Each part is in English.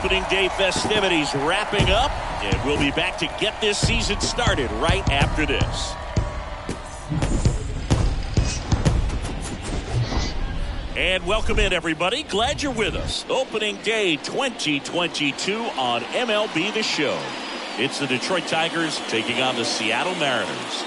opening day festivities wrapping up, and we'll be back to get this season started right after this. And welcome in, everybody. Glad you're with us. Opening day 2022 on MLB The Show. It's the Detroit Tigers taking on the Seattle Mariners.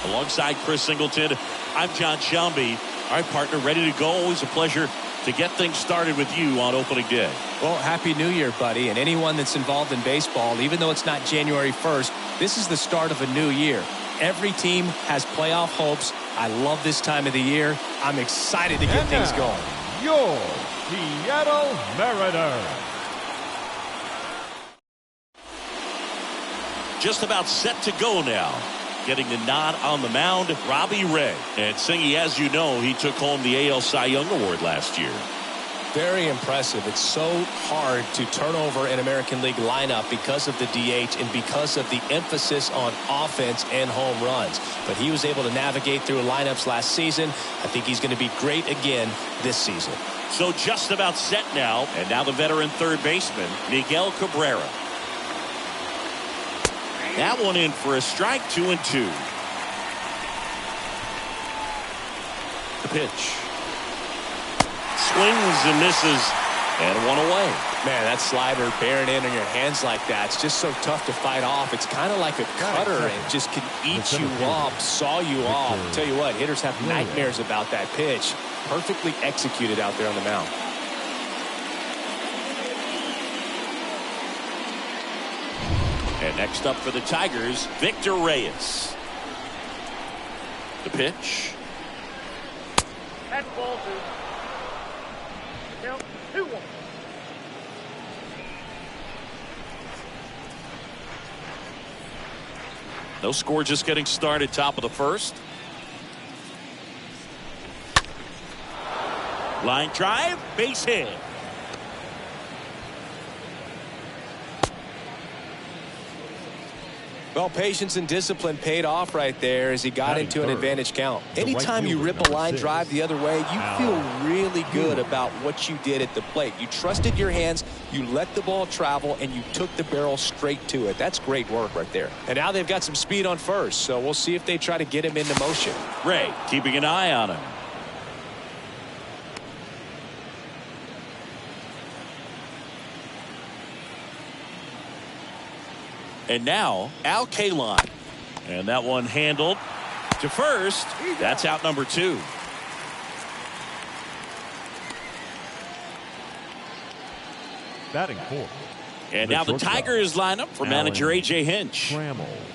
Alongside Chris Singleton, I'm John Shelby. Our partner ready to go. Always a pleasure to get things started with you on opening day. Well, Happy New Year, buddy. And anyone that's involved in baseball, even though it's not January 1st, this is the start of a new year. Every team has playoff hopes. I love this time of the year. I'm excited to get things going. Your Seattle Mariners. Just about set to go now. Getting the nod on the mound, Robbie Ray. And Singy, as you know, he took home the AL Cy Young Award last year. Very impressive. It's so hard to turn over an American League lineup because of the DH and because of the emphasis on offense and home runs. But he was able to navigate through lineups last season. I think he's going to be great again this season. So just about set now. And now the veteran third baseman, Miguel Cabrera. That one in for a strike, 2-2. The pitch. Swings and misses, and one away. Man, that slider bearing in on your hands like that, it's just so tough to fight off. It's kind of like a cutter and just can eat you up, saw you off. I'll tell you what, hitters have nightmares about that pitch. Perfectly executed out there on the mound. And next up for the Tigers, Victor Reyes. The pitch. That's ball two. Count 2-1. No score, just getting started, top of the first. Line drive, base hit. Well, patience and discipline paid off right there as he got into an advantage count. Anytime you rip a line drive the other way, you feel really good about what you did at the plate. You trusted your hands, you let the ball travel, and you took the barrel straight to it. That's great work right there. And now they've got some speed on first, so we'll see if they try to get him into motion. Ray keeping an eye on him. And now, Al Kaline. And that one handled to first. That's out number 2. Batting 4. And now the Tigers line up for manager A.J. Hinch.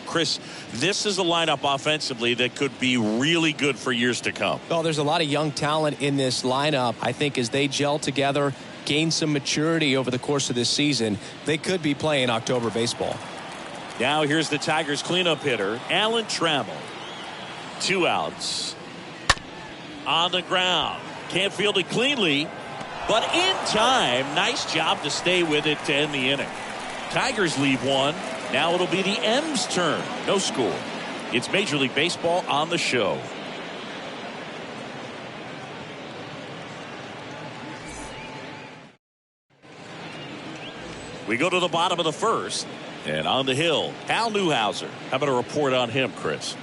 Chris, this is a lineup offensively that could be really good for years to come. Well, there's a lot of young talent in this lineup. I think as they gel together, gain some maturity over the course of this season, they could be playing October baseball. Now here's the Tigers cleanup hitter, Alan Trammell. 2 outs. On the ground. Can't field it cleanly, but in time. Nice job to stay with it to end the inning. Tigers leave one. Now it'll be the M's turn. No score. It's Major League Baseball on the show. We go to the bottom of the first. And on the hill, Hal Newhouser. How about a report on him, Chris?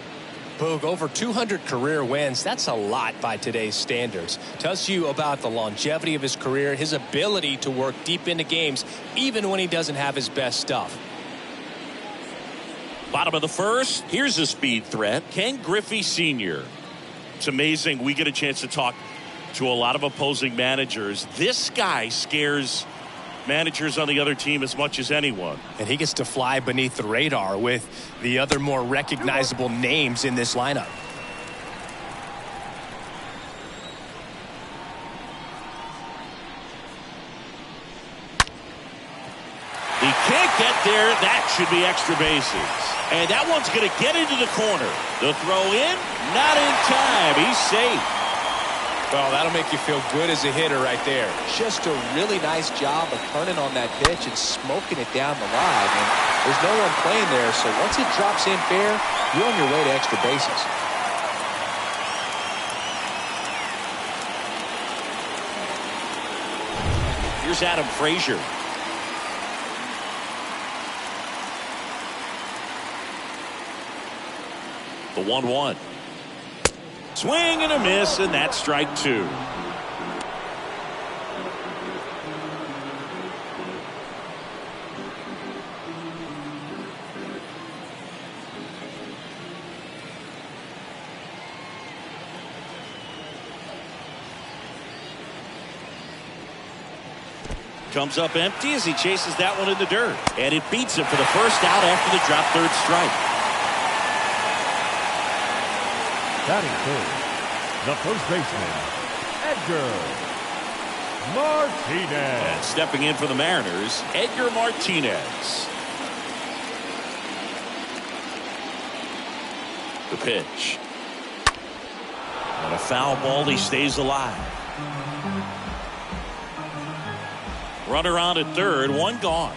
Boog, over 200 career wins. That's a lot by today's standards. Tells you about the longevity of his career, his ability to work deep into games, even when he doesn't have his best stuff. Bottom of the first, here's a speed threat, Ken Griffey Sr. It's amazing. We get a chance to talk to a lot of opposing managers. This guy scares managers on the other team as much as anyone. And he gets to fly beneath the radar with the other more recognizable names in this lineup. He can't get there. That should be extra bases. And that one's going to get into the corner. The throw in, not in time. He's safe. Well, that'll make you feel good as a hitter right there. Just a really nice job of turning on that pitch and smoking it down the line. And there's no one playing there, so once it drops in fair, you're on your way to extra bases. Here's Adam Frazier. The 1-1. Swing and a miss, and that's strike two. Comes up empty as he chases that one in the dirt. And it beats him for the first out after the drop third strike. Batting third, the first baseman, Edgar Martinez. And stepping in for the Mariners, Edgar Martinez. The pitch. And a foul ball, he stays alive. Runner on at third, one gone.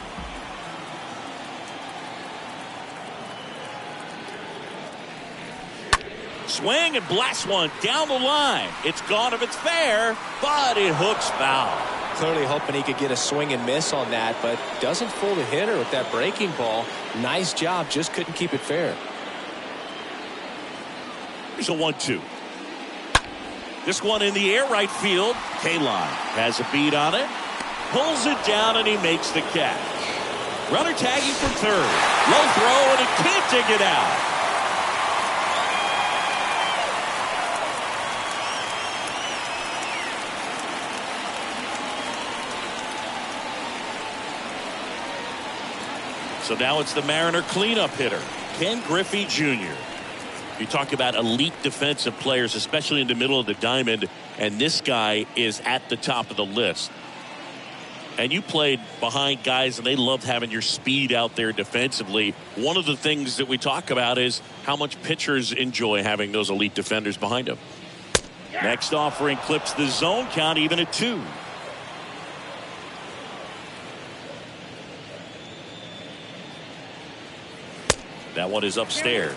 Swing and blast one down the line. It's gone if it's fair, but it hooks foul. Clearly hoping he could get a swing and miss on that, but doesn't fool the hitter with that breaking ball. Nice job, just couldn't keep it fair. Here's a 1-2. This one in the air right field. K-Line has a beat on it. Pulls it down and he makes the catch. Runner tagging from third. Low throw and it can't dig it out. So now it's the Mariner cleanup hitter, Ken Griffey Jr. You talk about elite defensive players, especially in the middle of the diamond, and this guy is at the top of the list. And you played behind guys, and they loved having your speed out there defensively. One of the things that we talk about is how much pitchers enjoy having those elite defenders behind them. Next offering clips the zone count even at 2. That one is upstairs.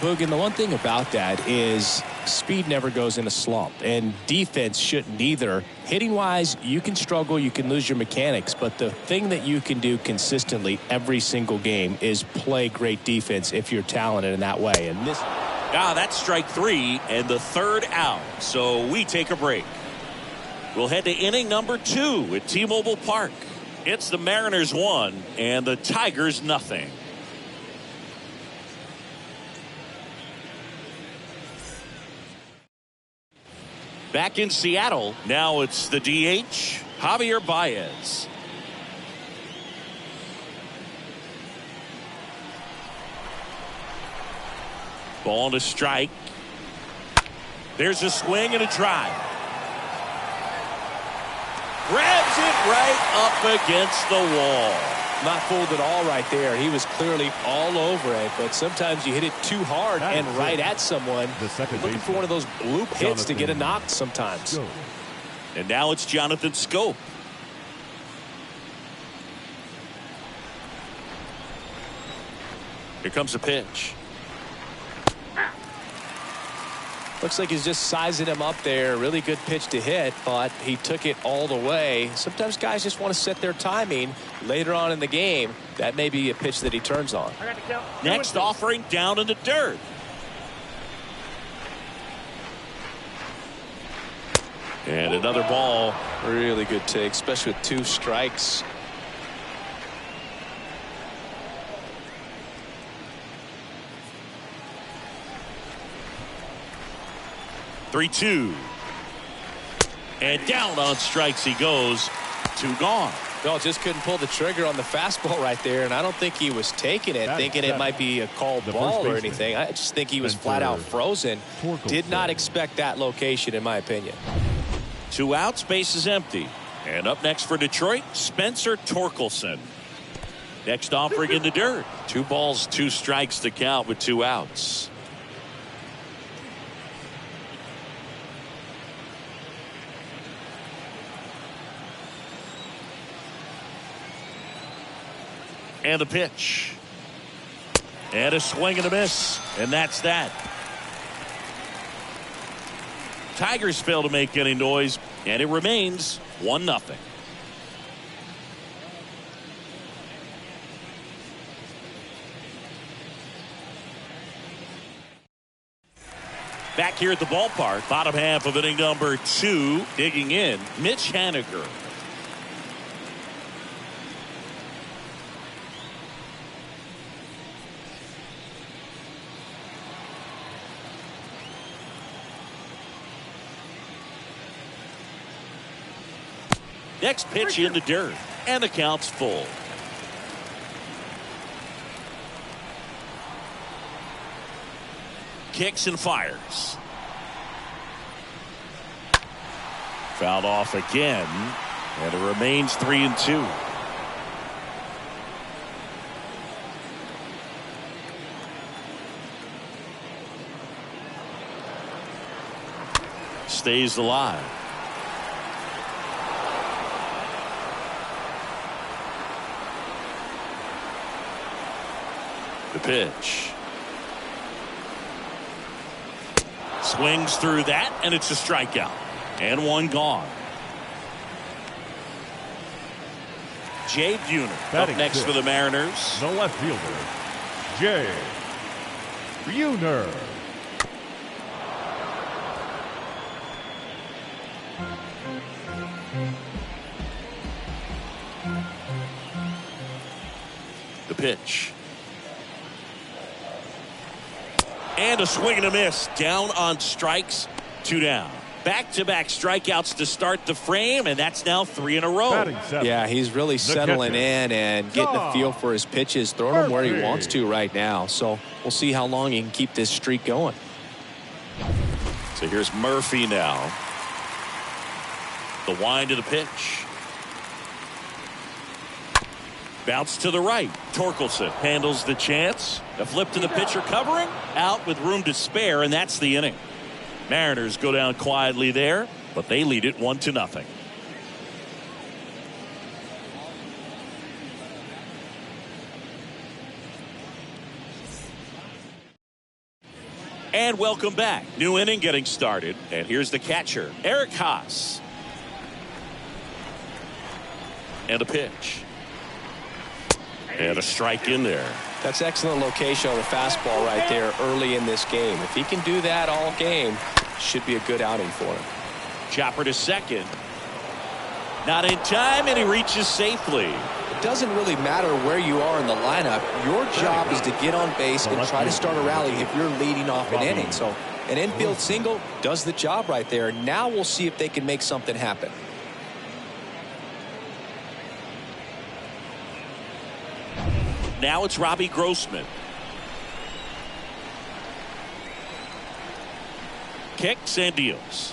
Boog, and the one thing about that is speed never goes in a slump, and defense shouldn't either. Hitting wise, you can struggle, you can lose your mechanics, but the thing that you can do consistently every single game is play great defense if you're talented in that way. And this, that's strike 3 and the third out. So we take a break. We'll head to inning number 2 at T-Mobile Park. It's the Mariners 1 and the Tigers nothing. Back in Seattle, now it's the DH, Javier Baez. Ball to strike. There's a swing and a drive. Grabs it right up against the wall. not fooled at all right there. He was clearly all over it, but sometimes you hit it too hard and right at someone. Looking for one of those bloop hits to get a knock sometimes. And now it's Jonathan Scope. Here comes the pitch. Looks like he's just sizing him up there. Really good pitch to hit, but he took it all the way. Sometimes guys just want to set their timing later on in the game. That may be a pitch that he turns on. Next offering down in the dirt. And another ball. Really good take, especially with 2 strikes. Three-two. And down on strikes he goes. 2 gone. No, just couldn't pull the trigger on the fastball right there, and I don't think he was taking it, thinking it might be a called ball or anything. I just think he was flat out frozen. Did not expect that location, in my opinion. 2 outs, base is empty. And up next for Detroit, Spencer Torkelson. Next offering in the dirt. 2 balls, 2 strikes to count with 2 outs. And the pitch. And a swing and a miss. And that's that. Tigers fail to make any noise, and it remains 1-0. Back here at the ballpark, bottom half of inning number 2, digging in, Mitch Haniger. Next pitch in the dirt, and the count's full. Kicks and fires. Fouled off again, and it remains 3-2. Stays alive. The pitch. Swings through that, and it's a strikeout. And one gone. Jay Buhner up next for the Mariners. The left fielder, Jay Buhner. The pitch. And a swing and a miss. Down on strikes. 2 down. Back-to-back strikeouts to start the frame, and that's now 3 in a row. Yeah, he's really settling in and getting a feel for his pitches, throwing them where he wants to right now. So we'll see how long he can keep this streak going. So here's Murphy now. The wind of the pitch. Bounce to the right. Torkelson handles the chance. The flip to the pitcher covering. Out with room to spare, and that's the inning. Mariners go down quietly there, but they lead it 1-0. And welcome back. New inning getting started. And here's the catcher, Eric Haas. And a pitch. And a strike in there. That's excellent location on the fastball right there early in this game. If he can do that all game, should be a good outing for him. Chopper to second. Not in time, and he reaches safely. It doesn't really matter where you are in the lineup. Your job is to get on base and try to start a rally if you're leading off an inning. So an infield single does the job right there. Now we'll see if they can make something happen. Now it's Robbie Grossman. Kicks and deals.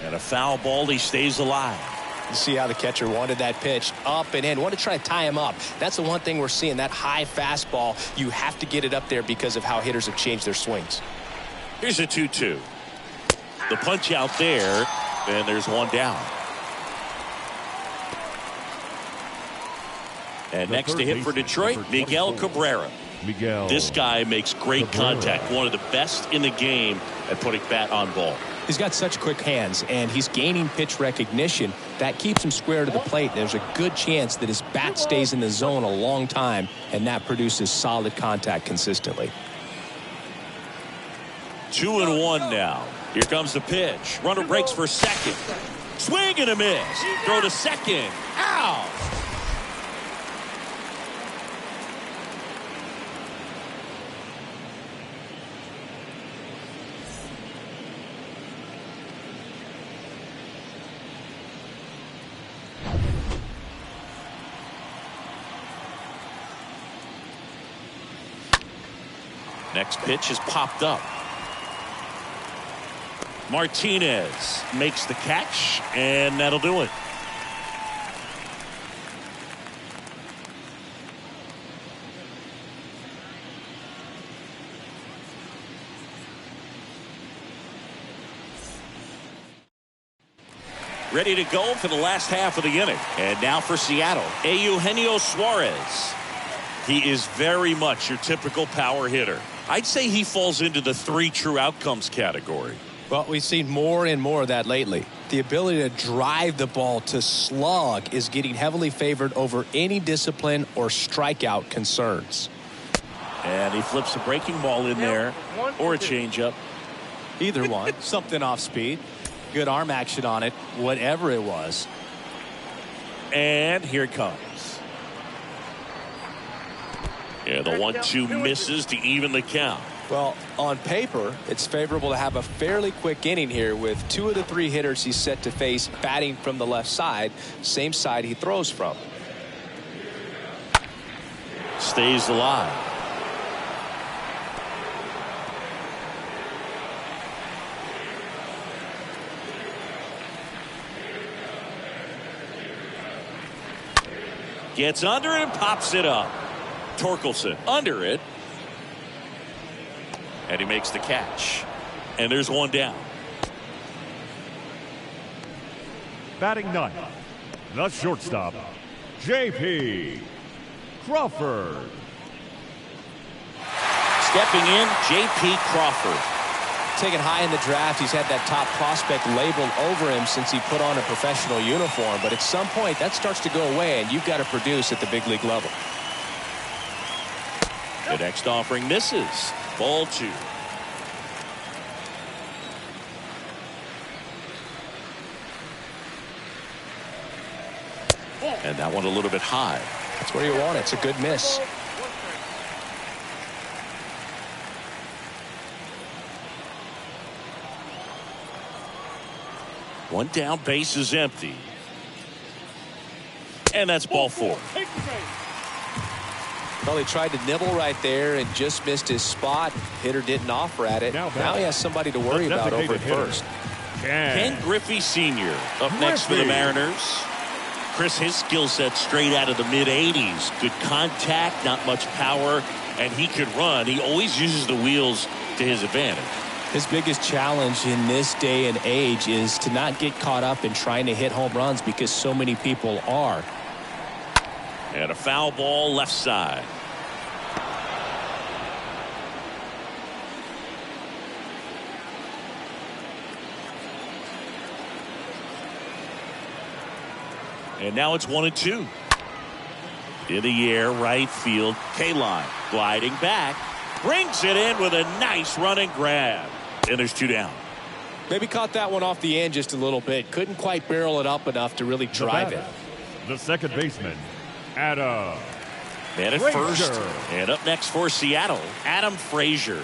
And a foul ball. He stays alive. You see how the catcher wanted that pitch up and in. Want to try to tie him up. That's the one thing we're seeing. That high fastball. You have to get it up there because of how hitters have changed their swings. Here's a 2-2. The punch out there. And there's one down. And next to hit for Detroit, Miguel Cabrera. This guy makes great contact. One of the best in the game at putting bat on ball. He's got such quick hands, and he's gaining pitch recognition. That keeps him square to the plate. There's a good chance that his bat stays in the zone a long time, and that produces solid contact consistently. 2-1 now. Here comes the pitch. Runner breaks for second. Swing and a miss. Throw to second. Out. Next pitch is popped up. Martinez makes the catch, and that'll do it. Ready to go for the last half of the inning. And now for Seattle, Eugenio Suarez. He is very much your typical power hitter. I'd say he falls into the 3 true outcomes category. Well, we've seen more and more of that lately. The ability to drive the ball to slug is getting heavily favored over any discipline or strikeout concerns. And he flips a breaking ball in there, or a changeup. Either one. Something off speed. Good arm action on it, whatever it was. And here it comes. And the 1-2 misses to even the count. Well, on paper, it's favorable to have a fairly quick inning here with 2 of the 3 hitters he's set to face batting from the left side, same side he throws from. Stays alive. Gets under it and pops it up. Torkelson under it. And he makes the catch. And there's one down. Batting ninth, the shortstop, J.P. Crawford. Stepping in, J.P. Crawford. Taken high in the draft, he's had that top prospect labeled over him since he put on a professional uniform. But at some point, that starts to go away, and you've got to produce at the big league level. The next offering misses. Ball 2. And that one a little bit high. That's where you want it. It's a good miss. One down, base is empty. And that's ball 4. Well, he tried to nibble right there and just missed his spot. Hitter didn't offer at it. Now he has somebody to worry about over at first. Ken Griffey Sr. up next for the Mariners. Chris, his skill set straight out of the mid-80s. Good contact, not much power, and he could run. He always uses the wheels to his advantage. His biggest challenge in this day and age is to not get caught up in trying to hit home runs because so many people are. And a foul ball left side. And now it's 1-2. In the air, right field. K-line gliding back. Brings it in with a nice running grab. And there's 2 down. Maybe caught that one off the end just a little bit. Couldn't quite barrel it up enough to really drive it. The second baseman, Adam. Man at first. And up next for Seattle, Adam Frazier.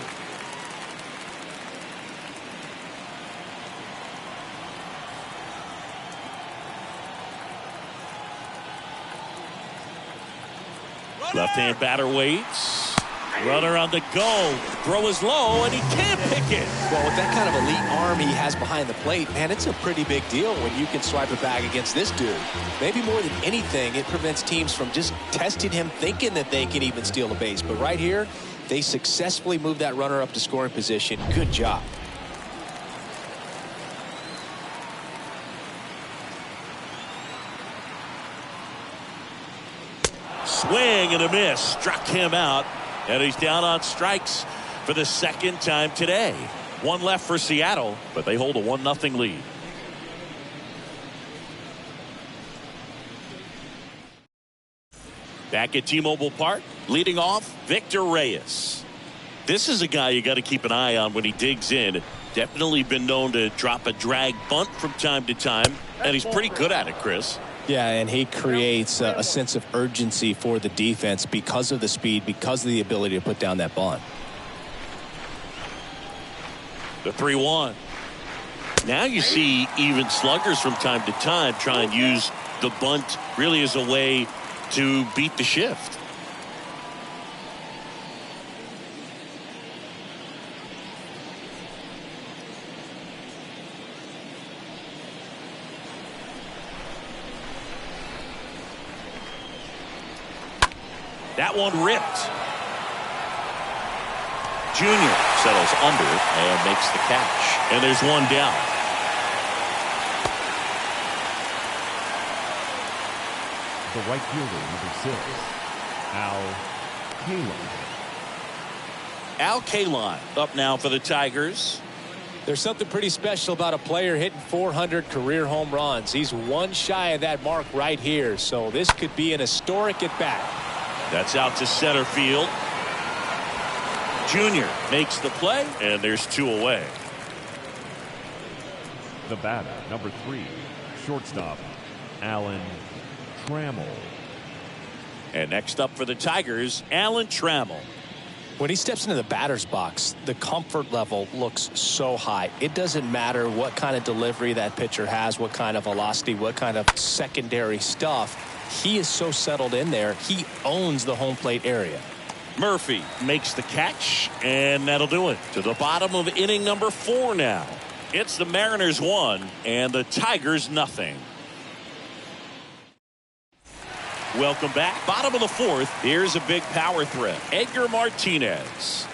Left-hand batter waits. Runner on the go. Throw is low, and he can't pick it. Well, with that kind of elite arm he has behind the plate, man, it's a pretty big deal when you can swipe it back against this dude. Maybe more than anything, it prevents teams from just testing him, thinking that they can even steal a base. But right here, they successfully moved that runner up to scoring position. Good job. Swing and a miss. Struck him out. And he's down on strikes for the second time today. One left for Seattle, but they hold a 1-0 lead. Back at T-Mobile Park, leading off, Victor Reyes. This is a guy you got to keep an eye on when he digs in. Definitely been known to drop a drag bunt from time to time, and he's pretty good at it, Chris. Yeah, and he creates a sense of urgency for the defense because of the speed, because of the ability to put down that bunt. The 3-1. Now you see even sluggers from time to time try and use the bunt really as a way to beat the shift. That one ripped. Junior settles under and makes the catch. And there's one down. The right fielder, number 6, Al Kaline. Al Kaline up now for the Tigers. There's something pretty special about a player hitting 400 career home runs. He's one shy of that mark right here, so this could be an historic at-bat. That's out to center field. Junior makes the play, and there's 2 away. The batter, number 3, shortstop, Alan Trammell. And next up for the Tigers, Alan Trammell. When he steps into the batter's box, the comfort level looks so high. It doesn't matter what kind of delivery that pitcher has, what kind of velocity, what kind of secondary stuff. He is so settled in there. He owns the home plate area. Murphy makes the catch, and that'll do it. To the bottom of inning number 4 now. It's the Mariners 1 and the Tigers nothing. Welcome back. Bottom of the 4th. Here's a big power threat. Edgar Martinez.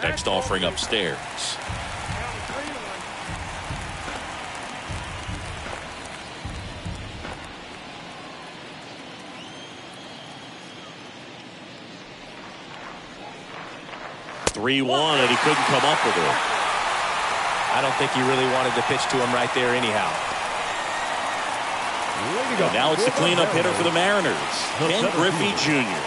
Next offering upstairs. 3-1, and he couldn't come up with it. I don't think he really wanted to pitch to him right there anyhow. And now it's the cleanup hitter for the Mariners, Ken Griffey Jr.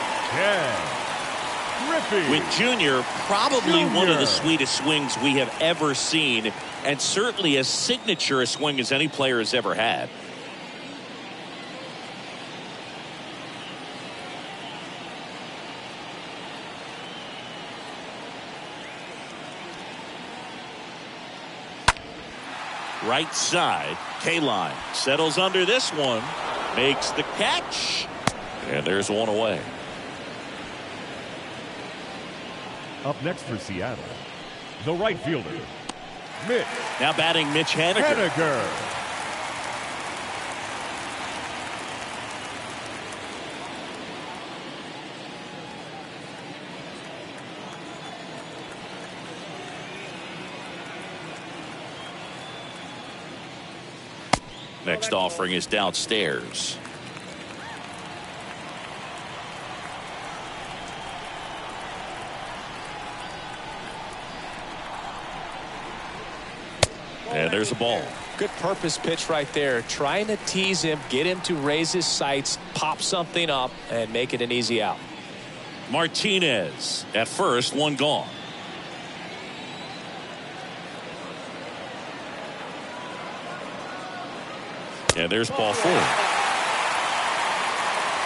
With Jr. probably one of the sweetest swings we have ever seen, and certainly as signature a swing as any player has ever had. Right side, K-line settles under this one, makes the catch, and there's one away. Up next for Seattle, the right fielder, Mitch. Now batting Mitch Haniger. Next offering is downstairs. And there's a ball. Good purpose pitch right there. Trying to tease him, get him to raise his sights, pop something up, and make it an easy out. Martinez at first, one gone. And there's ball 4.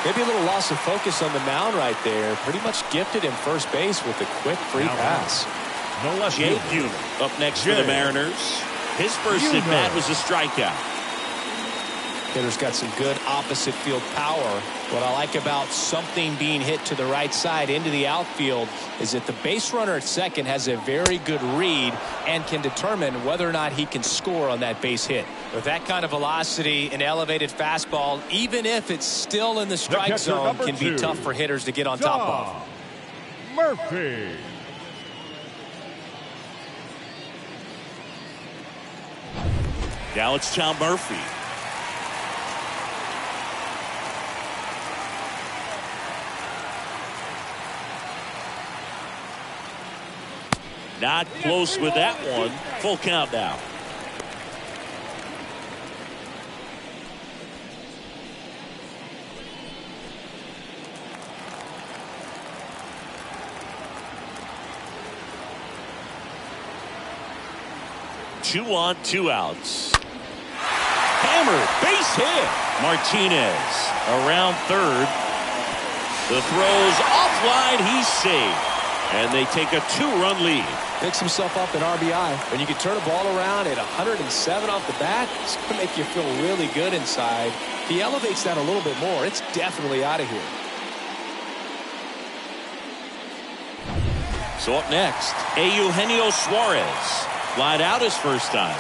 Maybe a little loss of focus on the mound right there. Pretty much gifted him first base with a quick free pass. Jay Buhner up next for the Mariners. His first at bat was a strikeout. Hitter's got some good opposite field power. What I like about something being hit to the right side into the outfield is that the base runner at second has a very good read and can determine whether or not he can score on that base hit. With that kind of velocity, an elevated fastball, even if it's still in the strike zone, can be tough for hitters to get on top of. Murphy. Now it's Tom Murphy. Not close with that one. Full count now. Two on, 2 outs. Hammered, base hit. Martinez around third. The throw's offline. He's safe. And they take a 2-run lead. Picks himself up an RBI. When you can turn a ball around at 107 off the bat, it's going to make you feel really good inside. He elevates that a little bit more. It's definitely out of here. So up next, Eugenio Suarez. Flied out his first time.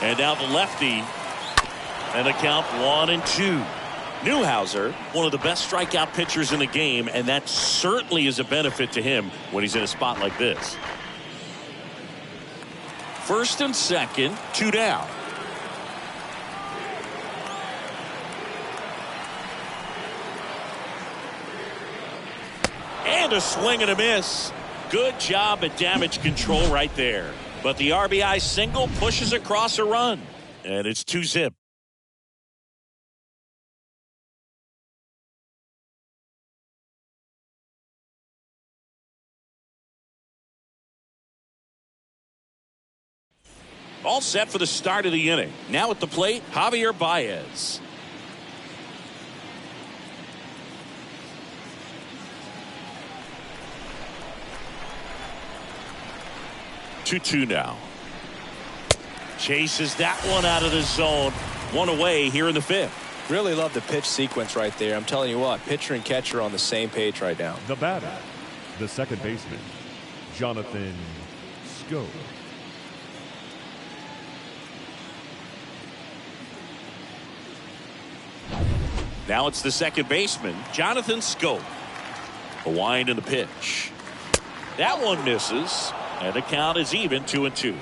And now the lefty. And the count 1-2. Newhouser, one of the best strikeout pitchers in the game, and that certainly is a benefit to him when he's in a spot like this. First and second, 2 down. And a swing and a miss. Good job at damage control right there. But the RBI single pushes across a run. And it's 2-zip. All set for the start of the inning. Now at the plate, Javier Baez. Two now. Chases that one out of the zone. One away here in the fifth. Really love the pitch sequence right there. I'm telling you what, pitcher and catcher are on the same page right now. The batter, the second baseman, Jonathan Schoop. Now it's the second baseman, Jonathan Schoop. A wind in the pitch. That one misses, and the count is even 2-2.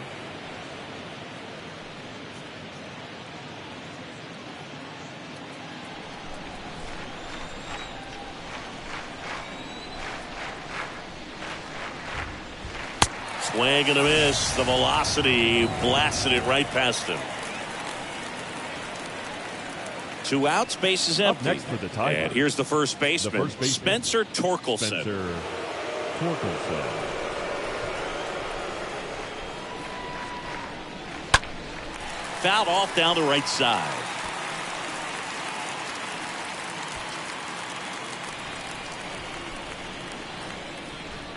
Swing and a miss. The velocity blasted it right past him. 2 outs, base is empty. Up next for the Tigers. And here's the first baseman, Spencer Torkelson. Spencer Torkelson. Fouled off down the right side.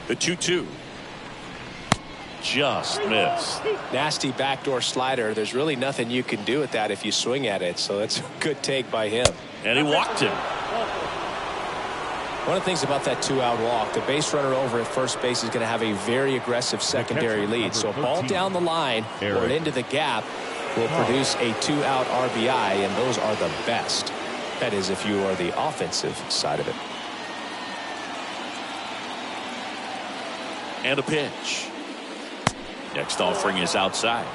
The 2-2. Just missed. Nasty backdoor slider. There's really nothing you can do with that if you swing at it. So that's a good take by him. And he walked him. One of the things about that 2-out walk, the base runner over at first base is going to have a very aggressive secondary lead. So a ball down the line or into the gap will produce a 2-out RBI, and those are the best. That is, if you are the offensive side of it. And a pitch. Next offering is outside.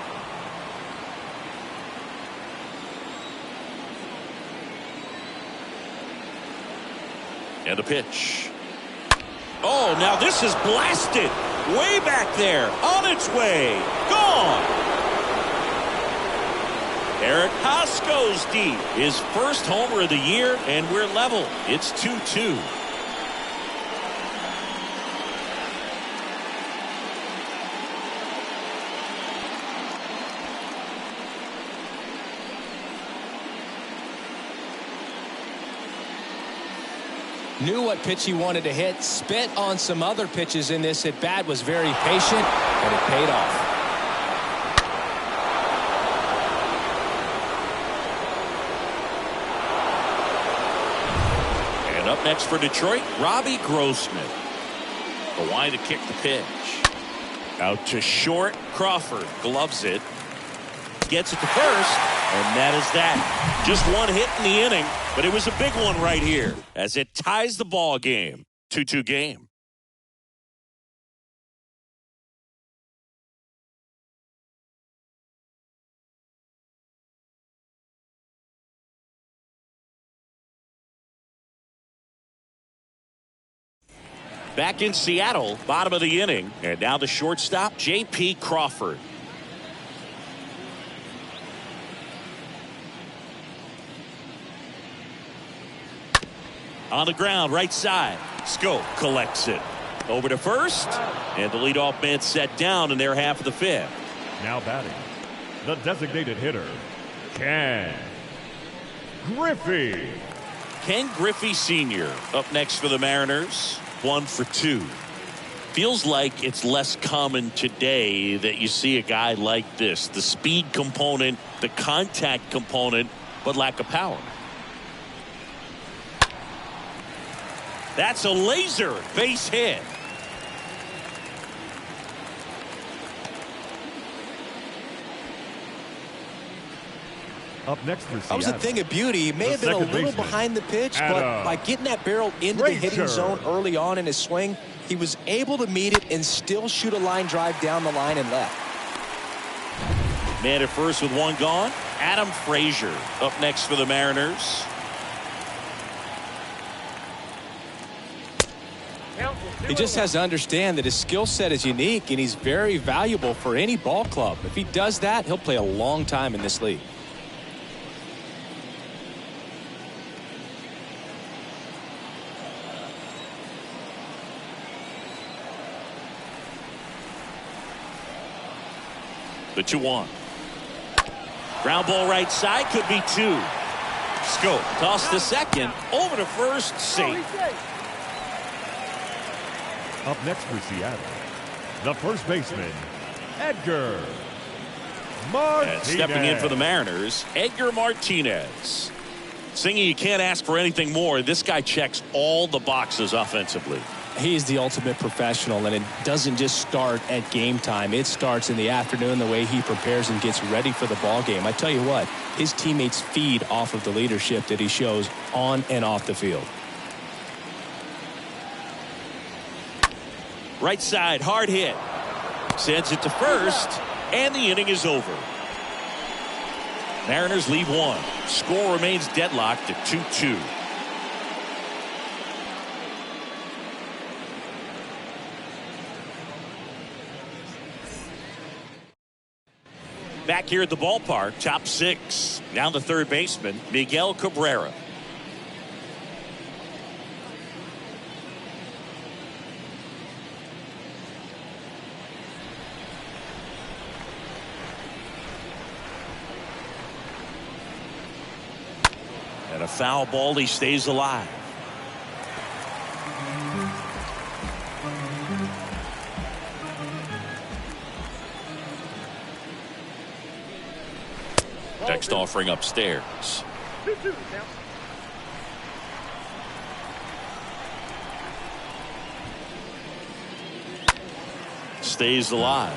And a pitch. Oh, now this is blasted. Way back there. On its way. Gone. Eric Haas goes deep. His first homer of the year, and we're level. It's 2-2. Knew what pitch he wanted to hit, spit on some other pitches in this at bat, was very patient, and it paid off. And up next for Detroit, Robbie Grossman. The wind to kick the pitch. Out to short. Crawford gloves it. Gets it to first. And that is that. Just one hit in the inning, but it was a big one right here as it ties the ball game. 2-2 game. Back in Seattle, bottom of the inning, and now the shortstop, J.P. Crawford. On the ground, right side. Schoop collects it. Over to first. And the leadoff man set down in their half of the fifth. Now batting, the designated hitter, Ken Griffey. Ken Griffey Sr. up next for the Mariners. 1 for 2. Feels like it's less common today that you see a guy like this. The speed component, the contact component, but lack of power. That's a laser base hit. Up next for Seattle. That was a thing of beauty. He may have been a little behind the pitch, but by getting that barrel into the hitting zone early on in his swing, he was able to meet it and still shoot a line drive down the line and left. Man at first with one gone. Adam Frazier up next for the Mariners. He just has to understand that his skill set is unique and he's very valuable for any ball club. If he does that, he'll play a long time in this league. The 2-1. Ground ball right side, could be 2. Scope toss the second over to first, safe. Up next for Seattle, the first baseman, Edgar Martinez. And stepping in for the Mariners, Edgar Martinez. Singing, you can't ask for anything more. This guy checks all the boxes offensively. He's the ultimate professional, and it doesn't just start at game time. It starts in the afternoon, the way he prepares and gets ready for the ball game. I tell you what, his teammates feed off of the leadership that he shows on and off the field. Right side, hard hit. Sends it to first, and the inning is over. Mariners leave 1. Score remains deadlocked at 2-2. Back here at the ballpark, top 6. Now the third baseman, Miguel Cabrera. And a foul ball, he stays alive. Next offering upstairs. 2-2 now. Stays alive.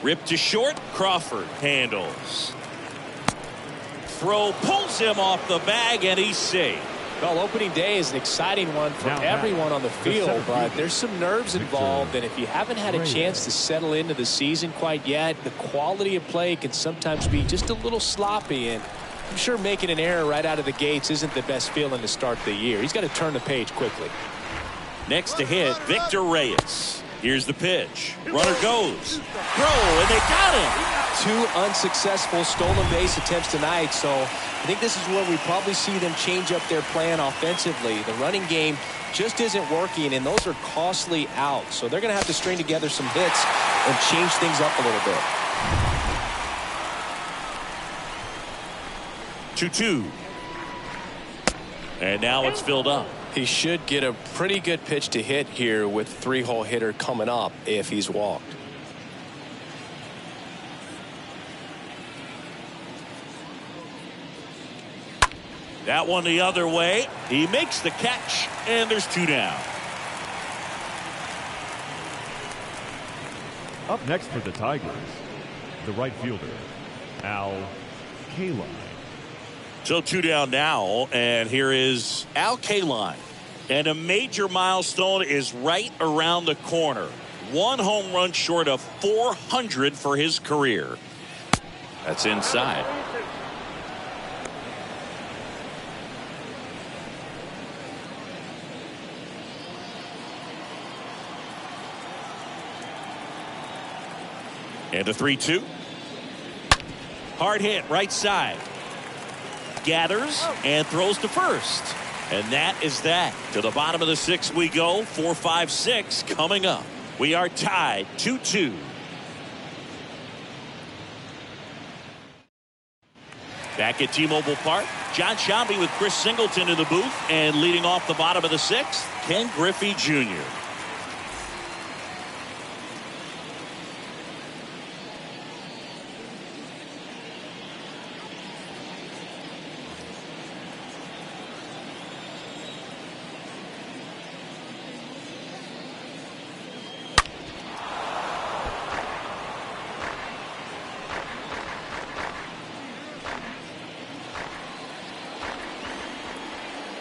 Ripped to short. Crawford handles. Throw pulls him off the bag, and he's safe. Well, opening day is an exciting one for everyone on the field, but there's some nerves involved, and if you haven't had a chance to settle into the season quite yet, the quality of play can sometimes be just a little sloppy, and I'm sure making an error right out of the gates isn't the best feeling to start the year. He's got to turn the page quickly. Next to hit, Victor Reyes. Here's the pitch. Runner goes. Throw, and they got him. 2 unsuccessful stolen base attempts tonight, so I think this is where we probably see them change up their plan offensively. The running game just isn't working, and those are costly outs. So they're going to have to string together some hits and change things up a little bit. 2-2. And now it's filled up. He should get a pretty good pitch to hit here with 3-hole hitter coming up if he's walked. That one the other way. He makes the catch, and there's 2 down. Up next for the Tigers, the right fielder, Al Kaline. So 2 down now, and here is Al Kaline. And a major milestone is right around the corner. 1 home run short of 400 for his career. That's inside. And a 3-2. Hard hit right side. Gathers and throws to first. And that is that. To the bottom of the 6th we go. 4, 5, 6 coming up. We are tied 2-2. Back at T-Mobile Park, John Sciambi with Chris Singleton in the booth, and leading off the bottom of the 6th, Ken Griffey Jr.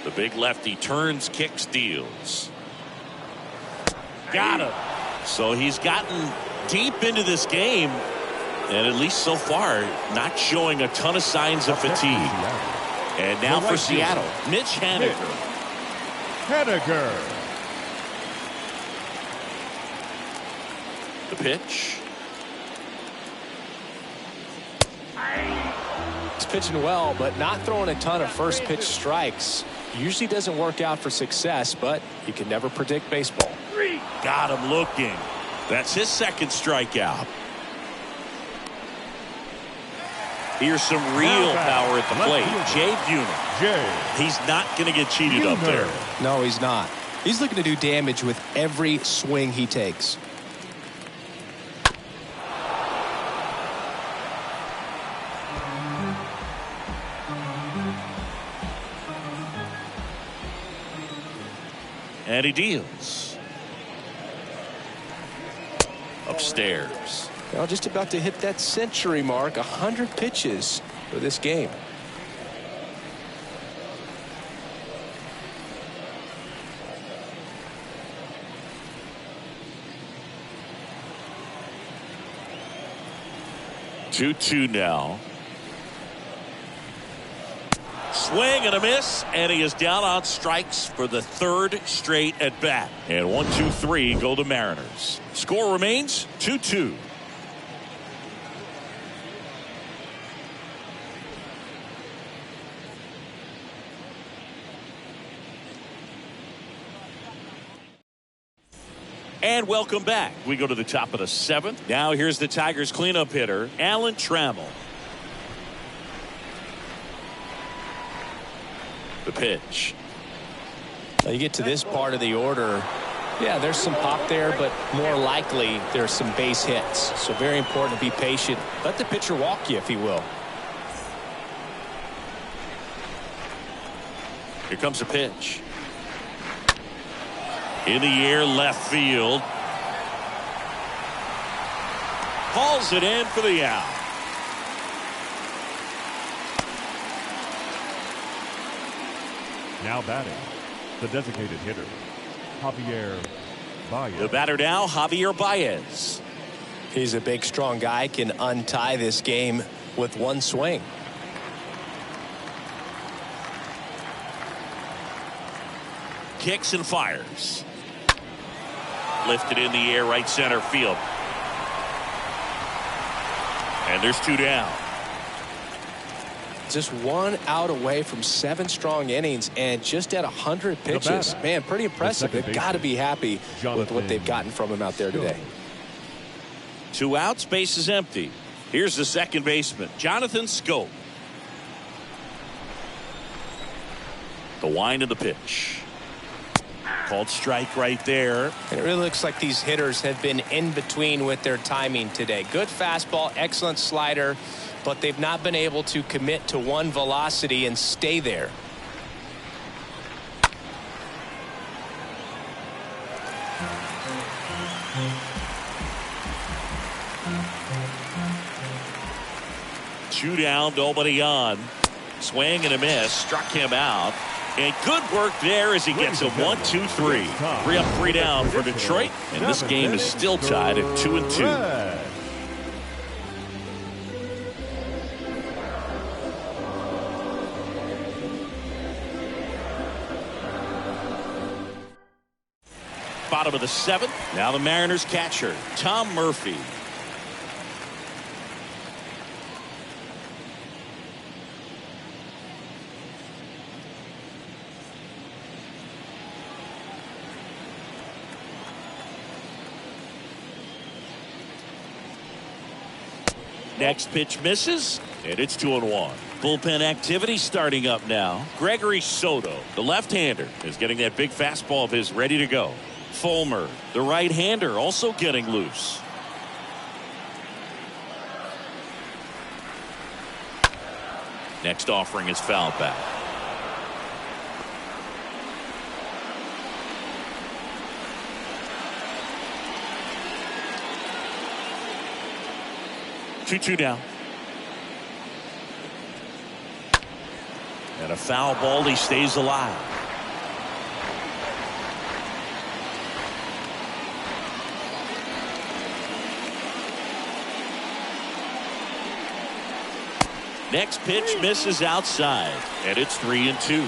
The big lefty turns, kicks, deals. Got him. So he's gotten deep into this game, and at least so far, not showing a ton of signs of fatigue. And now for Seattle, Mitch Haniger. Haniger. The pitch. He's pitching well, but not throwing a ton of first pitch strikes. Usually doesn't work out for success, but you can never predict baseball. Got him looking. That's his second strikeout. Here's some real power at the plate. Jay Buhner. He's not going to get cheated up there. No, he's not. He's looking to do damage with every swing he takes. And he deals. Upstairs. Well, just about to hit that century mark. 100 pitches for this game. Two now. Swing and a miss, and he is down on strikes for the third straight at bat. And 1-2-3 go the Mariners. Score remains 2-2. And welcome back. We go to the top of the seventh. Now here's the Tigers cleanup hitter, Alan Trammell. The pitch. Now you get to this part of the order. Yeah, there's some pop there, but more likely there's some base hits. So very important to be patient. Let the pitcher walk you, if he will. Here comes a pitch. In the air, left field. Hauls it in for the out. Now batting, the designated hitter, Javier Baez. The batter now, Javier Baez. He's a big, strong guy, can untie this game with one swing. Kicks and fires. Lifted in the air, right center field. And there's two down. Just one out away from 7 strong innings and just at 100 pitches. Man, pretty impressive. They've got to be happy with what they've gotten from him out there today. 2 outs, base is empty. Here's the second baseman, Jonathan Schoop. The wind of the pitch. Called strike right there. And it really looks like these hitters have been in between with their timing today. Good fastball, excellent slider, but they've not been able to commit to one velocity and stay there. Two down, nobody on. Swing and a miss, struck him out. And good work there as he gets a 1-2-3. 3 up, 3 down for Detroit. And this game is still tied at 2-2. Bottom of the 7th. Now the Mariners catcher, Tom Murphy. Next pitch misses, and it's 2-1. Bullpen activity starting up now. Gregory Soto, the left-hander, is getting that big fastball of his ready to go. Fulmer, the right-hander, also getting loose. Next offering is fouled back. Two down. And a foul ball. He stays alive. Next pitch misses outside, and it's 3-2.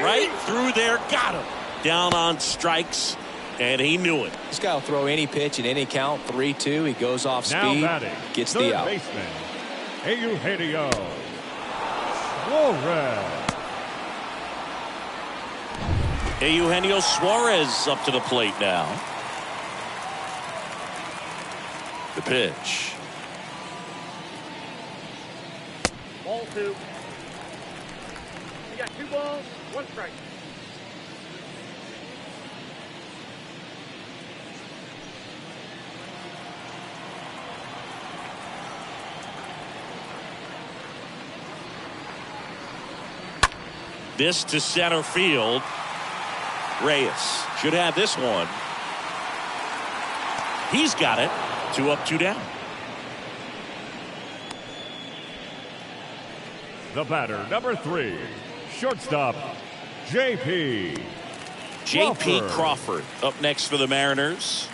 Right through there, got him. Down on strikes. And he knew it. This guy will throw any pitch at any count. 3-2. He goes off speed, gets the out. Baseman, Eugenio Suarez. Eugenio Suarez up to the plate now. The pitch. Ball 2. You got 2 balls, 1 strike. This to center field. Reyes should have this one. He's got it. 2 up, 2 down. The batter, number 3, shortstop, J.P. Crawford up next for the Mariners.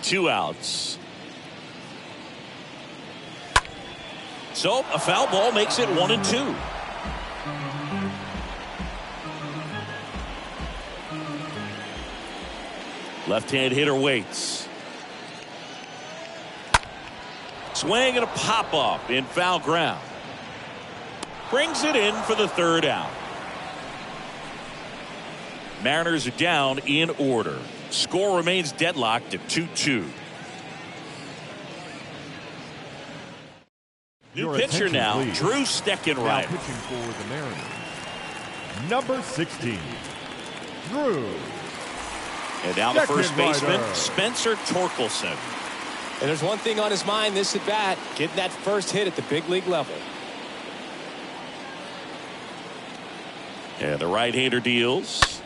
2 outs. So a foul ball makes it 1-2. Left-hand hitter waits. Swing and a pop-up in foul ground. Brings it in for the 3rd out. Mariners are down in order. Score remains deadlocked at 2-2. New pitcher now, please. Drew Steckenrider. Now pitching for the Mariners, number 16, Drew. And now the first baseman, Steckenrider. Spencer Torkelson. And there's one thing on his mind this at bat, getting that first hit at the big league level. And the right-hander deals.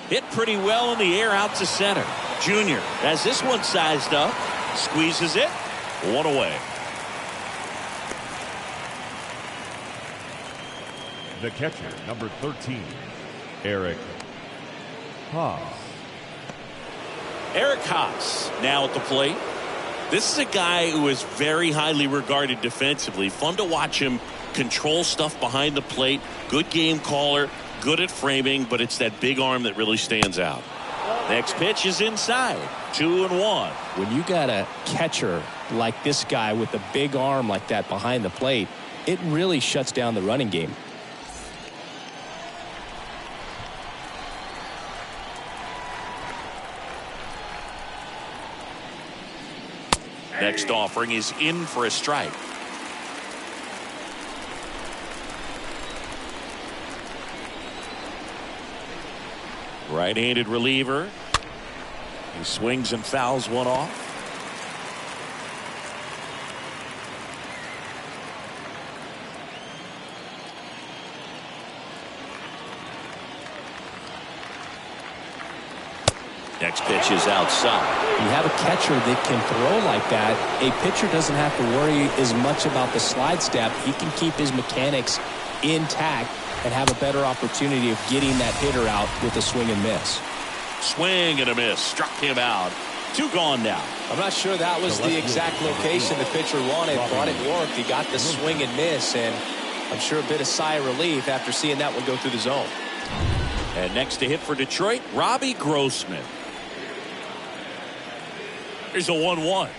Hit pretty well in the air out to center. Junior has this one sized up. Squeezes it. 1 away. The catcher, number 13, Eric Haas. Eric Haas now at the plate. This is a guy who is very highly regarded defensively. Fun to watch him control stuff behind the plate. Good game caller. Good at framing, but it's that big arm that really stands out. Next pitch is inside. 2-1. When you got a catcher like this guy with a big arm like that behind the plate, it really shuts down the running game. Next offering is in for a strike. Right-handed reliever. He swings and fouls one off. Next pitch is outside. You have a catcher that can throw like that. A pitcher doesn't have to worry as much about the slide step. He can keep his mechanics intact and have a better opportunity of getting that hitter out with a swing and miss. Swing and a miss. Struck him out. 2 gone now. I'm not sure that was the exact location the pitcher wanted, but it worked. He got the swing and miss, and I'm sure a bit of sigh of relief after seeing that one go through the zone. And next to hit for Detroit, Robbie Grossman. Here's a 1-1.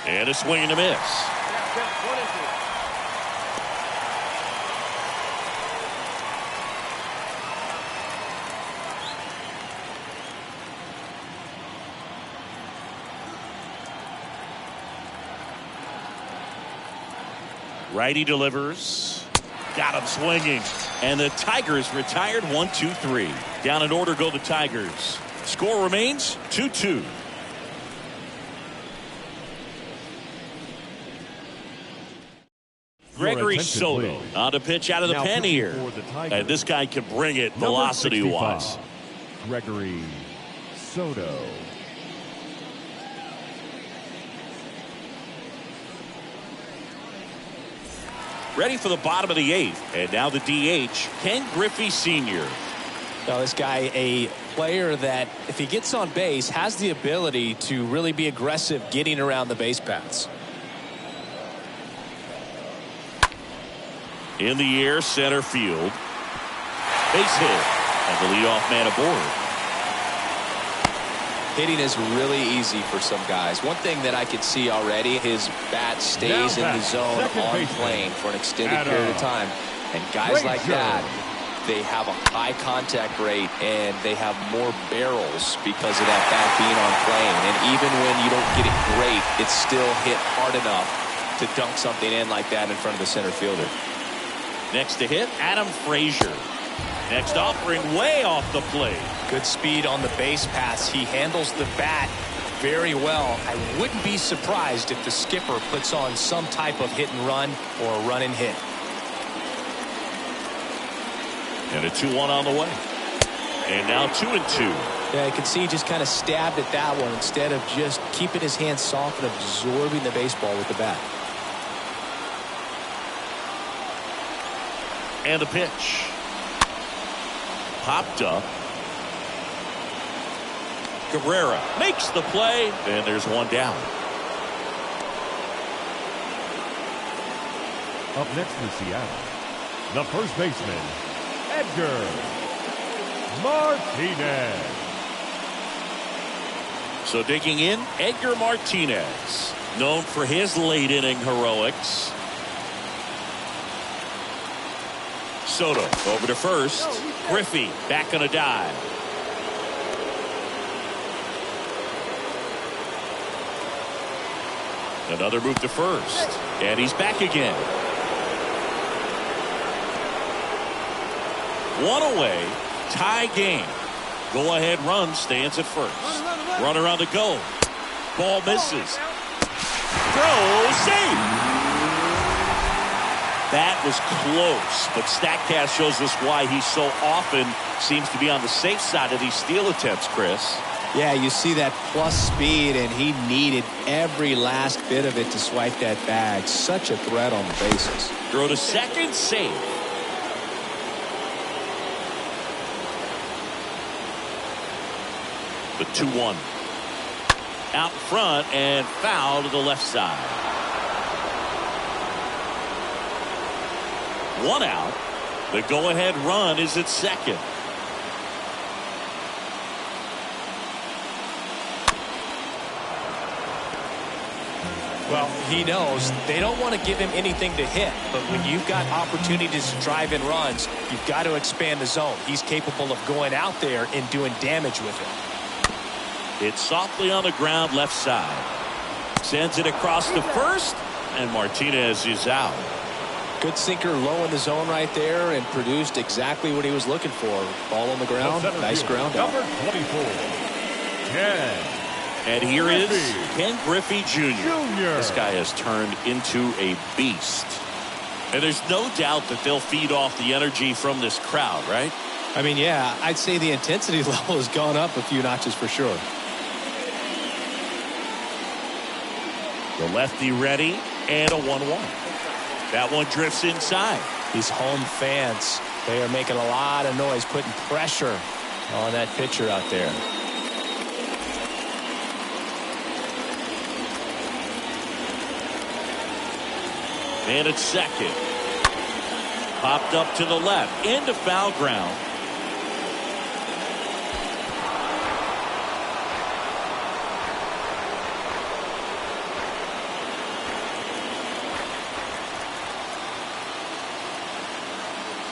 And a swing and a miss. Righty delivers. Got him swinging. And the Tigers retired 1-2-3. Down in order go the Tigers. Score remains 2-2. Gregory Soto on to pitch out of the Now pen here. Tigers, And this guy can bring it number velocity-wise. 65, Gregory Soto. Ready for the bottom of the 8th. And now the DH, Ken Griffey Sr. Now this guy, a player that if he gets on base has the ability to really be aggressive getting around the base paths. In the air, center field. Base hit. And the leadoff man aboard. Hitting is really easy for some guys. One thing that I can see already, his bat stays in the zone on plane for an extended period of time. And guys like that, they have a high contact rate and they have more barrels because of that bat being on plane. And even when you don't get it great, it's still hit hard enough to dunk something in like that in front of the center fielder. Next to hit, Adam Frazier. Next offering way off the plate. Good speed on the base pass. He handles the bat very well. I wouldn't be surprised if the skipper puts on some type of hit and run or a run and hit. And a 2-1 on the way. And now 2-2. Yeah, I can see he just kind of stabbed at that one instead of just keeping his hands soft and absorbing the baseball with the bat. And a pitch. Popped up. Cabrera makes the play, and there's one down. Up next for Seattle, the first baseman, Edgar Martinez. So digging in, Edgar Martinez, known for his late inning heroics. Soto over to first. Griffey back on a dive. Another move to first. And he's back again. One away. Tie game. Go ahead run stands at first. Runner on the go. Ball misses. Throw safe. That was close, but StatCast shows us why he so often seems to be on the safe side of these steal attempts, Chris. Yeah, you see that plus speed, and he needed every last bit of it to swipe that bag. Such a threat on the bases. Throw to second, safe. The 2-1. Out front and foul to the left side. One out. The go-ahead run is at second. Well, he knows they don't want to give him anything to hit, but when you've got opportunities to drive in runs, you've got to expand the zone. He's capable of going out there and doing damage with it. It's softly on the ground left side. Sends it across to first, and Martinez is out. Good sinker low in the zone right there and produced exactly what he was looking for. Ball on the ground. Nice ground out. Number 24, Ken. And here is Ken Griffey Jr. Jr. This guy has turned into a beast. And there's no doubt that they'll feed off the energy from this crowd, right? I mean, yeah, I'd say the intensity level has gone up a few notches for sure. The lefty ready and a 1-1. That one drifts inside. These home fans, they are making a lot of noise, putting pressure on that pitcher out there. And it's second. Popped up to the left into foul ground.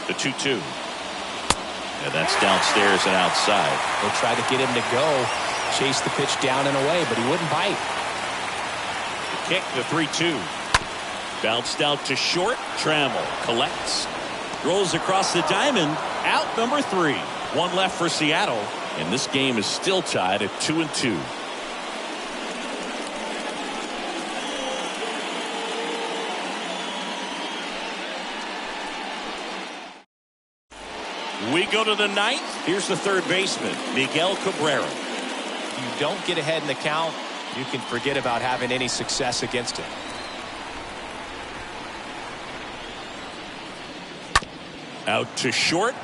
The 2-2. And that's downstairs and outside. They tried to get him to go, chase the pitch down and away, but he wouldn't bite. The kick, the 3-2. Bounced out to short. Trammell collects. Rolls across the diamond. Out number 3. One left for Seattle. And this game is still tied at 2-2. We go to the 9th. Here's the third baseman, Miguel Cabrera. If you don't get ahead in the count, you can forget about having any success against him. Out to short.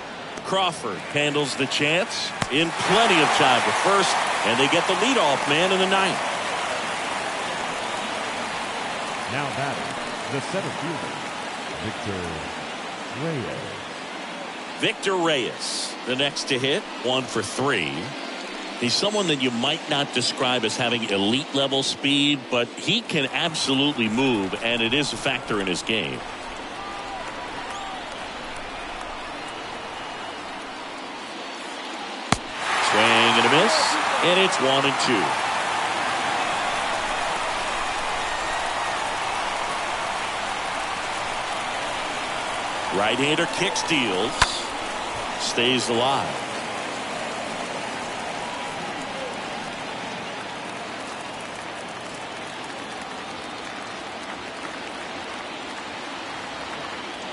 Crawford handles the chance in plenty of time for first, and they get the leadoff man in the 9th. Now batting, the center fielder, Victor Reyes. Victor Reyes, the next to hit, 1 for 3. He's someone that you might not describe as having elite level speed, but he can absolutely move, and it is a factor in his game. Swing and a miss, and it's 1-2. Right-hander kick steals, stays alive.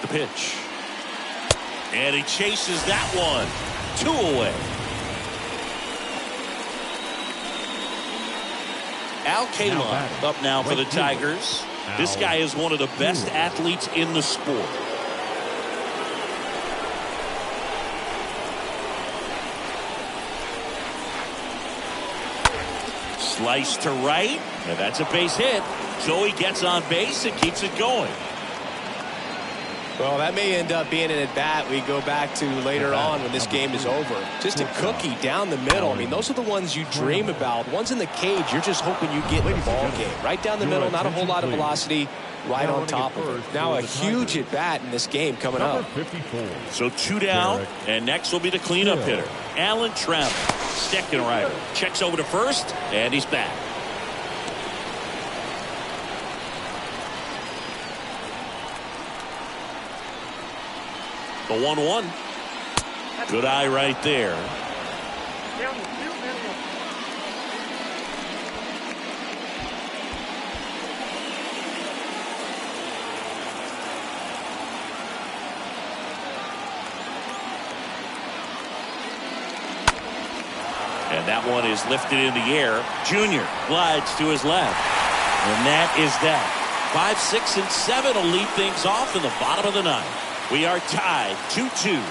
The pitch. And he chases that one. 2 away. Al Kalon up now for the Tigers. This guy is one of the best athletes in the sport. Slice to right, and that's a base hit. Joey gets on base and keeps it going. Well, that may end up being an at-bat we go back to later on when this game is over. Just a cookie down the middle. I mean, those are the ones you dream about. Ones in the cage, you're just hoping you get in the ball game. Right down the middle, not a whole lot of velocity, right on top of it. Now a huge at-bat in this game coming up. So 2 down, and next will be the cleanup hitter, Alan Trammell. Second rider. Checks over to first, and he's back. The 1-1. Good eye right there. And that one is lifted in the air. Junior glides to his left. And that is that. 5, 6, and 7 will lead things off in the bottom of the ninth. We are tied 2-2.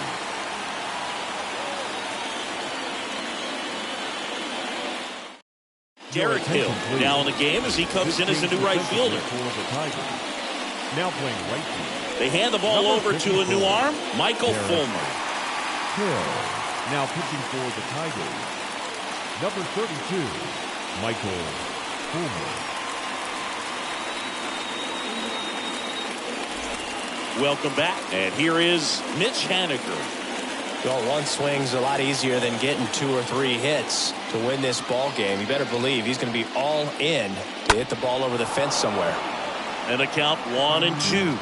Derek Hill now in the game as he comes in as a new right fielder. Now playing right field. They hand the ball over to a new arm, Michael Fulmer. Hill now pitching for the Tigers. Number 32, Michael Fulmer. Welcome back, and here is Mitch Haniger. Well, one swing's a lot easier than getting 2 or 3 hits to win this ball game. You better believe he's going to be all in to hit the ball over the fence somewhere. And the count 1-2.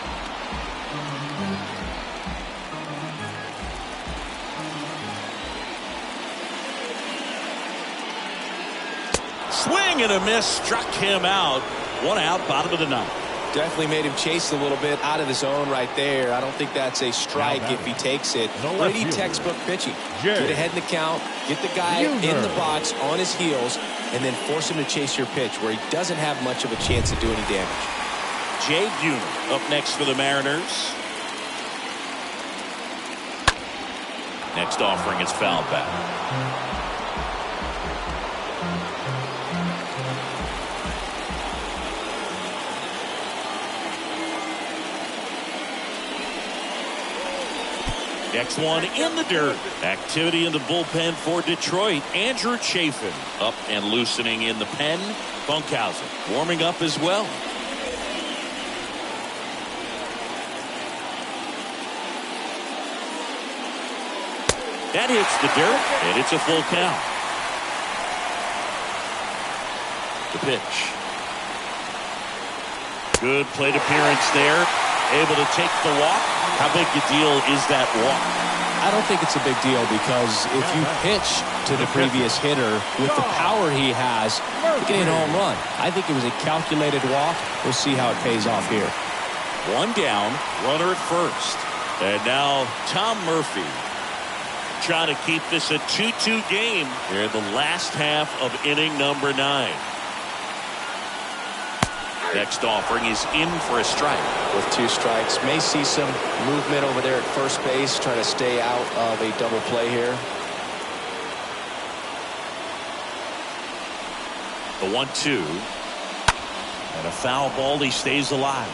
Swing and a miss, struck him out. 1 out, bottom of the ninth. Definitely made him chase a little bit out of the zone right there. I don't think that's a strike if he takes it. Brady textbook pitching. Get ahead in the count, get the guy in the box on his heels, and then force him to chase your pitch where he doesn't have much of a chance to do any damage. Jay Buhner up next for the Mariners. Next offering is fouled back. Next one in the dirt. Activity in the bullpen for Detroit. Andrew Chafin up and loosening in the pen. Funkhausen warming up as well. That hits the dirt, and it's a full count. The pitch. Good plate appearance there. Able to take the walk. How big a deal is that walk? I don't think it's a big deal because if you pitch to the previous hitter with the power he has, you can hit a home run. I think it was a calculated walk. We'll see how it pays off here. 1 down, runner at first. And now Tom Murphy trying to keep this a 2-2 game here in the last half of inning number 9. Next offering is in for a strike. With 2 strikes, may see some movement over there at first base, trying to stay out of a double play here. The 1-2. And a foul ball, he stays alive.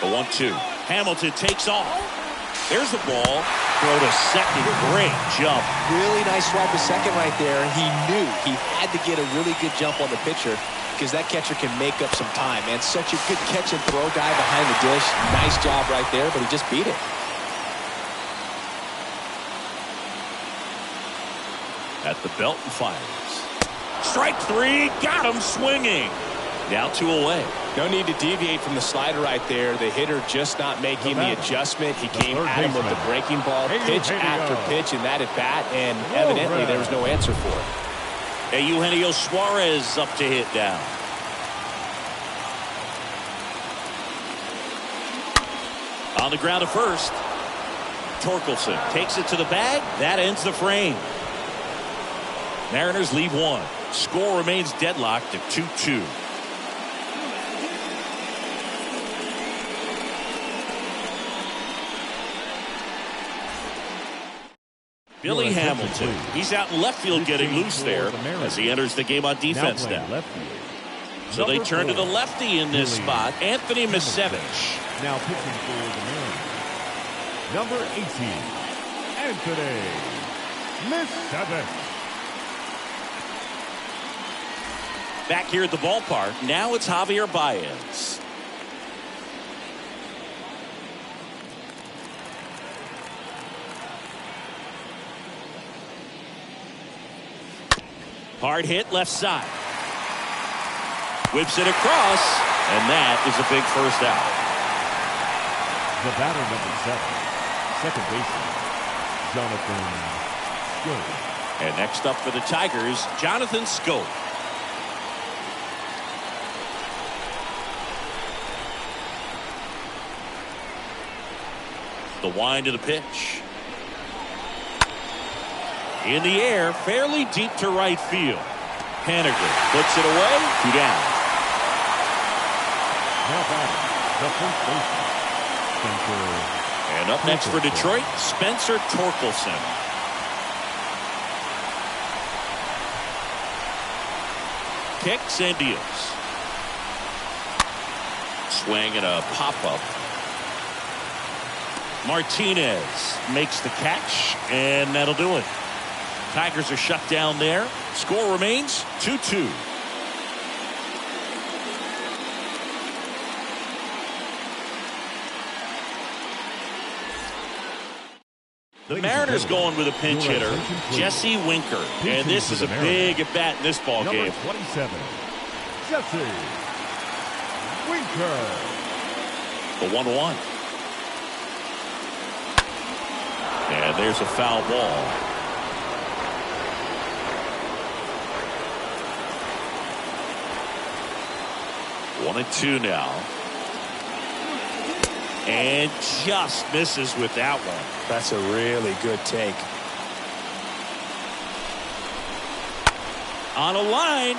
The 1-2. Hamilton takes off. There's the ball. Throw to second. Great jump. Really nice swipe to second right there. He knew he had to get a really good jump on the pitcher because that catcher can make up some time. And such a good catch and throw guy behind the dish. Nice job right there, but he just beat it. At the belt and fires. Strike three. Got him swinging. Now 2 away. No need to deviate from the slider right there. The hitter just not making the adjustment. He came at him with the breaking ball, pitch after pitch, and that at bat, and evidently there was no answer for it. Eugenio Suarez up to hit down. On the ground at first. Torkelson takes it to the bag. That ends the frame. Mariners leave 1. Score remains deadlocked at 2-2. Billy Hamilton. He's out in left field getting loose there as he enters the game on defense now. So they turn to the lefty in this spot, Anthony Misevich. Now pitching for the Mariners, number 18, Anthony Misevich. Back here at the ballpark, now it's Javier Baez. Hard hit left side. Whips it across, and that is a big first out. The batter, number 7, second baseman, Jonathan Schoop. And next up for the Tigers, Jonathan Schoop. The wind of the pitch. In the air, fairly deep to right field. Haniger puts it away. 2 down. Now batting, the first baseman, Spencer. And up next for Detroit, Spencer Torkelson. Kicks and deals. Swing and a pop-up. Martinez makes the catch, and that'll do it. Tigers are shut down there. Score remains 2-2. The Mariners going with a pinch hitter, Jesse Winker. And this is a big at bat in this ball game. Number 27, Jesse Winker. The 1-1. And there's a foul ball. One and 2 now. And just misses with that one. That's a really good take. On a line.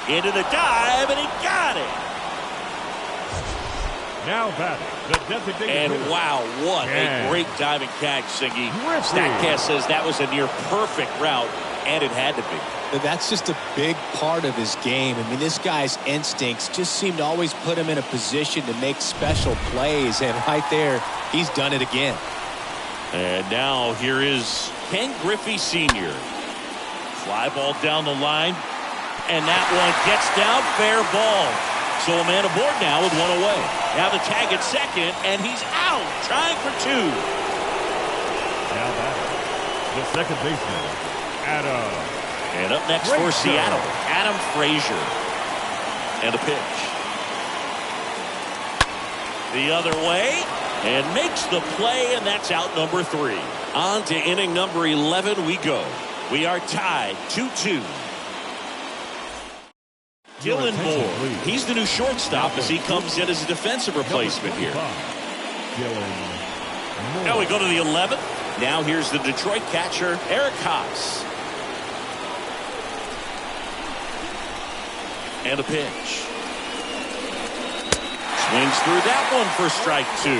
Into the dive, and he got it. Now batting, the designated And hitter. wow, what a great diving catch, Singy. StatCast says that was a near perfect route, and it had to be. That's just a big part of his game. I mean, this guy's instincts just seem to always put him in a position to make special plays. And right there, he's done it again. And now here is Ken Griffey Sr. Fly ball down the line. And that one gets down, fair ball. So a man aboard now with 1 away. Now the tag at second, and he's out, trying for 2. Now batting, the second baseman, Adam. And up next for Seattle, Adam Frazier. And a pitch. The other way. And makes the play, and that's out number 3. On to inning number 11 we go. We are tied 2-2. Dylan Moore. He's the new shortstop as he comes in as a defensive replacement here. Now we go to the 11th. Now here's the Detroit catcher, Eric Haas. And a pitch. Swings through that one for strike 2.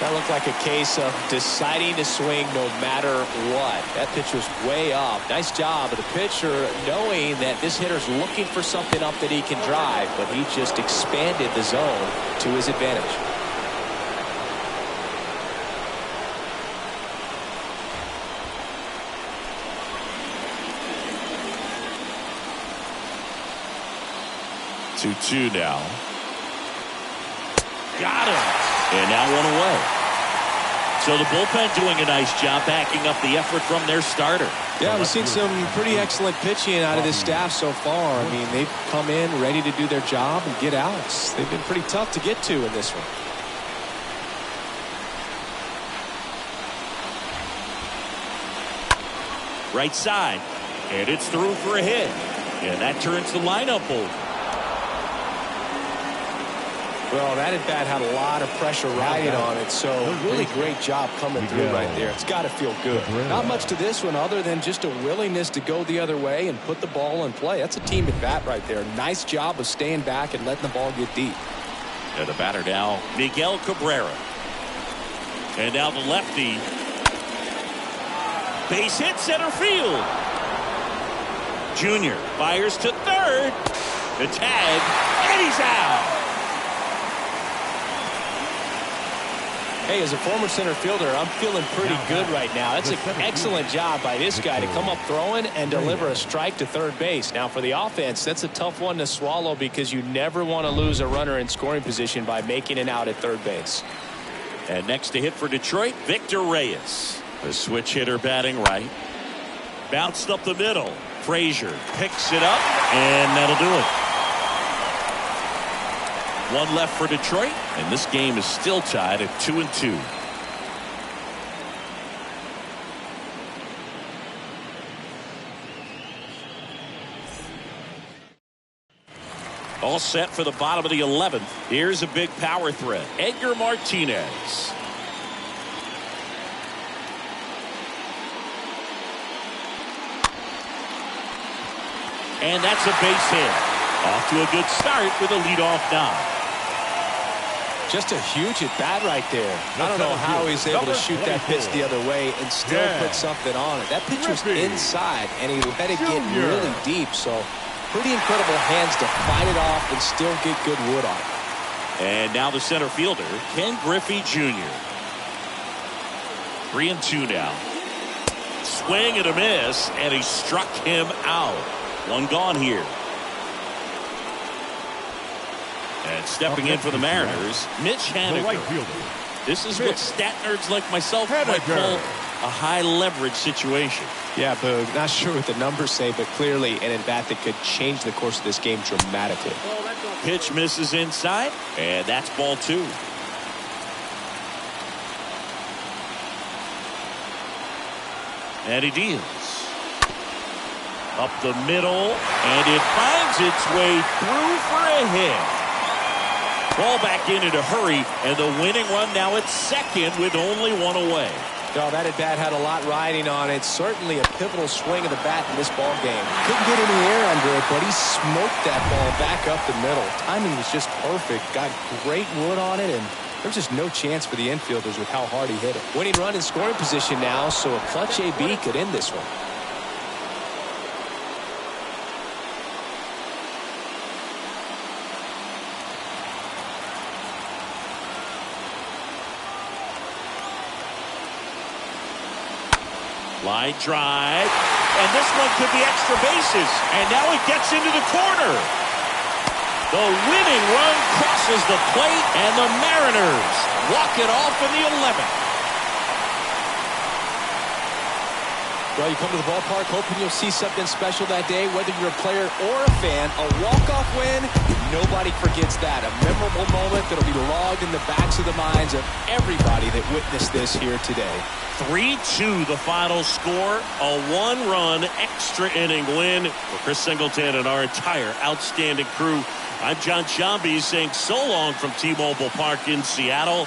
That looked like a case of deciding to swing no matter what. That pitch was way off. Nice job of the pitcher knowing that this hitter's looking for something up that he can drive, but he just expanded the zone to his advantage. Two now. Got him. And now one away. So the bullpen doing a nice job backing up the effort from their starter. Yeah, we've seen some pretty excellent pitching out of this staff so far. I mean, they've come in ready to do their job and get outs. They've been pretty tough to get to in this one. Right side. And it's through for a hit. And that turns the lineup over. Well, that at bat had a lot of pressure riding on it, so really great job coming through right there. It's got to feel good. Not much to this one other than just a willingness to go the other way and put the ball in play. That's a team at bat right there. Nice job of staying back and letting the ball get deep. And the batter now, Miguel Cabrera. And now the lefty. Base hit center field. Junior fires to third. The tag, and he's out. Hey, as a former center fielder, I'm feeling pretty good right now. That's an excellent job by this guy to come up throwing and deliver a strike to third base. Now, for the offense, that's a tough one to swallow because you never want to lose a runner in scoring position by making an out at third base. And next to hit for Detroit, Victor Reyes. The switch hitter batting right. Bounced up the middle. Frazier picks it up, and that'll do it. One left for Detroit, and this game is still tied at 2-2. All set for the bottom of the 11th. Here's a big power threat. Edgar Martinez. And that's a base hit. Off to a good start with a leadoff knock. Just a huge at bat right there. I don't know how he's able to shoot that pitch the other way and still put something on it. That pitch was inside, and he let it get really deep. So pretty incredible hands to fight it off and still get good wood on it. And now the center fielder, Ken Griffey Jr. 3-2 now. Swing and a miss, and he struck him out. One gone here. And stepping in for the Mariners, Mitch Haniger. This is what stat nerds like myself might call a high leverage situation. Yeah, Boog, not sure what the numbers say, but clearly an at-bat that could change the course of this game dramatically. Pitch misses inside, and that's ball two. And he deals. Up the middle, and it finds its way through for a hit. Ball back in a hurry, and the winning run now at second with only one away. No, that at bat had a lot riding on it. Certainly a pivotal swing of the bat in this ball game. Couldn't get any air under it, but he smoked that ball back up the middle. Timing was just perfect. Got great wood on it, and there's just no chance for the infielders with how hard he hit it. Winning run in scoring position now, so a clutch AB could end this one. Line drive, and this one could be extra bases, and now it gets into the corner. The winning run crosses the plate, and the Mariners walk it off in the 11th. Well, you come to the ballpark hoping you'll see something special that day, whether you're a player or a fan. A walk-off win, nobody forgets that. A memorable moment that'll be logged in the backs of the minds of everybody that witnessed this here today. 3-2 the final score. A one-run extra inning win for Chris Singleton and our entire outstanding crew. I'm John Shambi saying so long from T-Mobile Park in Seattle.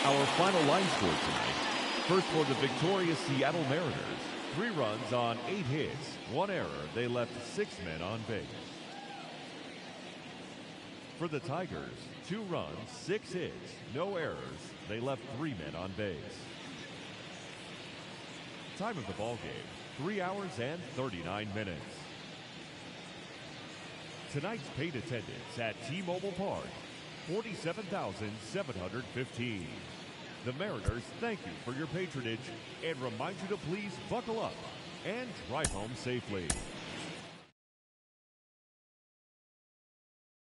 Our final line score tonight. First for the victorious Seattle Mariners. 3 runs on 8 hits, 1 error. They left 6 men on base. For the Tigers, 2 runs, 6 hits, no errors. They left 3 men on base. Time of the ball game, 3 hours and 39 minutes. Tonight's paid attendance at T-Mobile Park, 47,715. The Mariners thank you for your patronage and remind you to please buckle up and drive home safely.